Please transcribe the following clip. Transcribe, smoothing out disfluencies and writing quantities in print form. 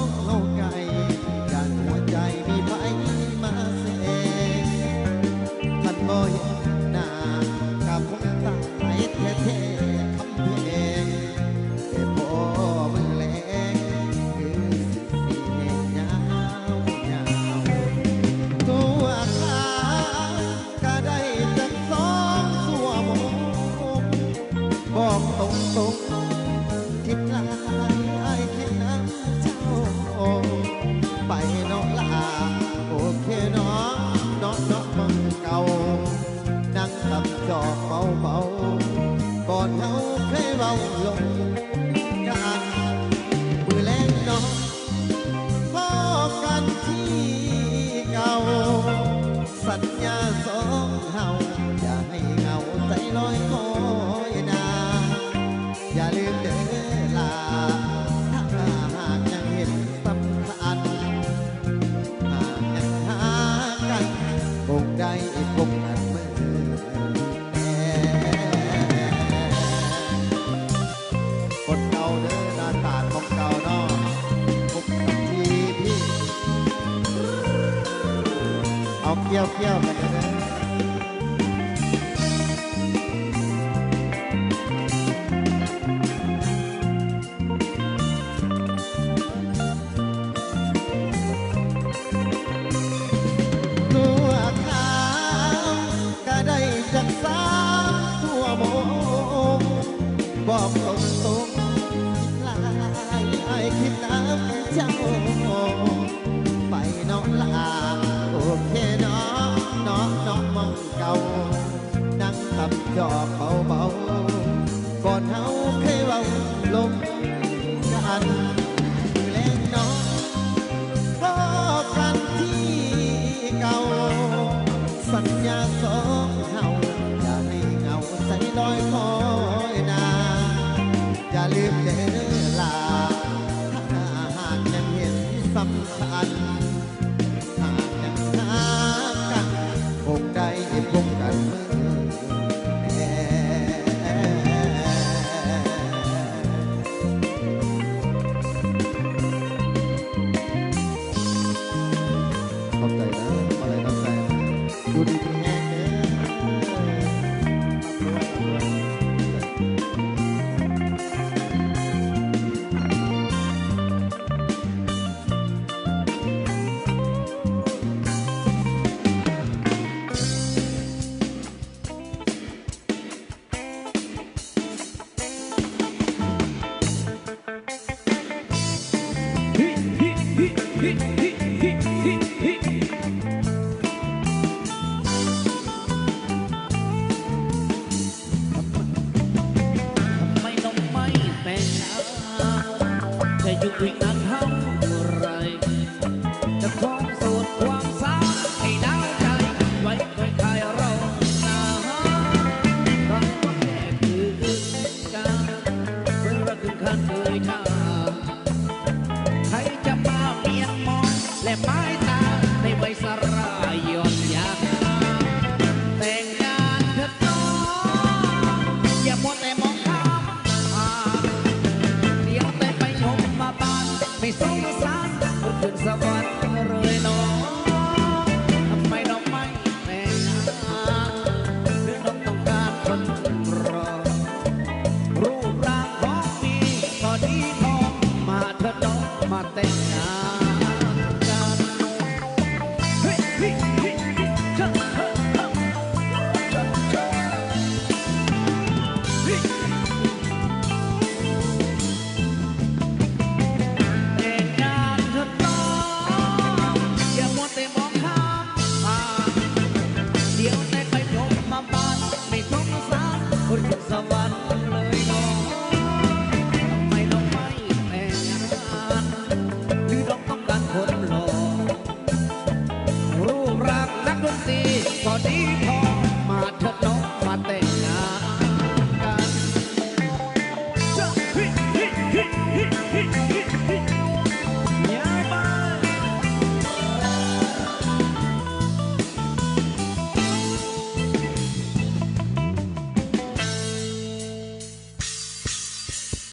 องเข้าไกลย่านหัวใจมีไฟมาแสงท่านบ่เห็นหน้ากับผมตายแท้ๆคำเพลงแต่พอมือแรงคือสิแห่งยาวยาวตัวขาก็ได้จากสองสัวโมงบอกตรงๆคิดลายไอ้คิดน้ำเจ้าไปนอกลาโอเคเนาะเนาะเนาะมังเก่านั่งตับจอบเบาๆก่อนเขาเคยเบาลงกันมือแรงเนาะพอกันที่เก่าสัญญาสองเฮาอย่าให้เหงาใจลอยคอยนาอย่าลืมเด้อลาถ้าหากยังเห็นสำคัญหากยังหากันคงได้พบกันเมื่อคนเก่าเด้อหน้าตาของเก่าเนาะพบกันทีพี่เอาเกี่ยวกันเด้อตัวขาวก็ได้จากสามทั่วโมงบอกตรงๆลายไอ้คิดน้ำเจ้าไปน้องลาโอเคเนาะเนาะเนาะมองเก่านั่งตับจอบเบาๆก่อนเฮาเคยเว้าลมกันแรงเนาะพอกันที่เก่าสัญญาสองเฮาอย่าให้เหงาใจลอยคอยนาอย่าลืมเด้อลาถ้าหากยังเห็นสำคัญหากยังหากันคงได้พบกันเมื่อแน่ขอบใจนะอะไรน้ำใจดูดีเป็นแห้งเด้อไม่ต้องไม่แต่งงานจะอยู่อีกนานเท่าไรจะครองสูตรความสาวให้ดาวใจไว้คอยคายเรานาเราก็แค่คือกันเมื่อเราถึงขั้นเคยทำใครจะมาเมียนมองและไม้ตาในใบสลายย่อนยาแต่งงานเถิดน้องอย่ามัวแต่มองข้ามผ่านเดี๋ยวแต่ไปชมมาบ้านไม่สงสารคนขึ้นสวรรค์เลยน้องทำไมน้องไม่แต่งงานหรือน้องต้องการคนรอรูปร่างของพี่ก็ดีทองมาเถิดน้องมาแต่งงาน